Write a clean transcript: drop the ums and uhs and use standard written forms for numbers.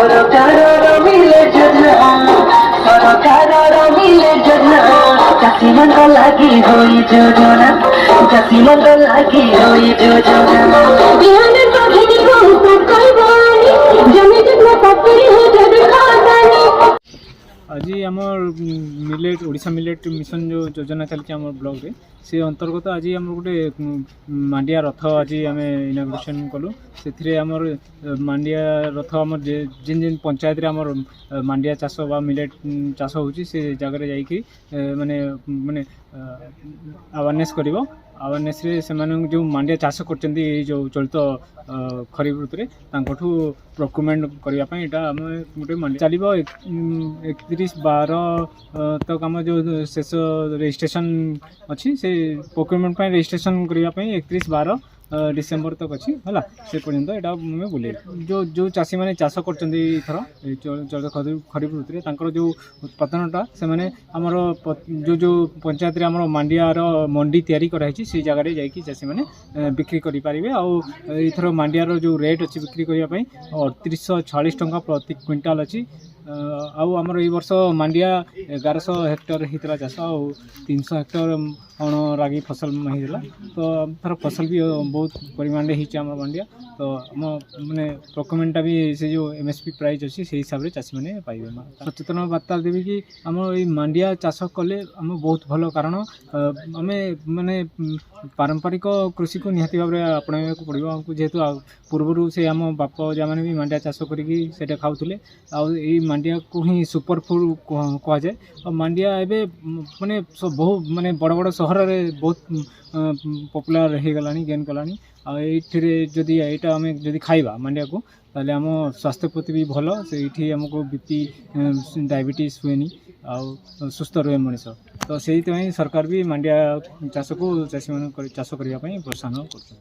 ସରକାରର ମିଳେ ଯୋଜନା ସରକାରର ମିଳେ ଯୋଜନା ଚାଷୀମାନଙ୍କ ଲାଗି ହୋଇ ଯୋଜନା ଚାଷୀମାନଙ୍କ ଲାଗି ହୋଇ ଯୋଜନା ବିହନ ପକେଇ ବହୁତ କହିବନି ଜମି ଜମା ପକେଇ ହୋ ଯଦି ଖାତାନି। आज आम मिलेट ओडिशा मिलेट मिशन जो योजना चलती आम ब्लॉक रे से अंतर्गत आज आम गोटे मांडिया रथ आज आम इनाग्रेशन कलु से आमर मांडिया रथ आम जिन जिन पंचायत रे आमर मांडिया चाष बा मिलेट चाष होची से जगह जाइकी माने माने अवेयरनेस करिवो अवेयरनेस रे सेमानन जो मांडिया चाष करचंदी जो चलित खरीफ ऋतु रे तांकठू प्रोक्यूरमेंट करबा पई एटा हम गोटे मांडिया चलिबो 31/12 तक आम जो शेष रजिस्ट्रेशन अच्छी से प्रोक्यूरमेंट पे रजिस्ट्रेशन करने 31/12 डिसेम्बर तक अच्छी है से पर्यंत यहाँ बुले जो जो चाषी मैंने चाष कर खरीफ ऋतु में जो उत्पादनटा से मैंने आमर जो जो पंचायत आम मांडियार मंडी तैयारी कराई से जगह जाकि चाषी मैंने बिक्री करेंगे आउर मांडियार जो रेट अच्छी बिक्री करने 3840 टंका प्रति क्विंटाल अच्छी आमर ये वर्ष मांडिया 1100 हेक्टर होता चाष आ 300 हेक्टर अण रागी फसल होता तो थर फसल भी बहुत परिमाण होम मांडिया तो आम मैंने प्रोक्यूरमेंटा भी से जो एमएसपी प्राइस अच्छी से हिसाब से चाषी मैंने पाइबे सचेतन वार्ता देवी कि आम ये मांडिया चाष कले आम बहुत भल कारण आम मैंने पारंपरिक कृषि को निहाती भाव में अपनाइबा को पड़ो आमको जेहेतु पूर्वर से आम बाप जा मैंने भी मांडिया चाष करके खाऊले आई मांडिया को ही सुपर फूड कह जाए और मांडिया एवं माने बहुत माने बड़ बड़ सहर में बहुत पॉपुलर हो गलानी गेन कलानी आईटी जदि यहाँ आम जदि खाइबा मांडिया को ताले आम स्वास्थ्य प्रति भी भल से आमको बीपी डायबिटीज हुएनी आ सुस्थ रहे मनीष तो से सरकार भी मांडिया चाष को चाषी मान चाष करने प्रोत्साहन कर।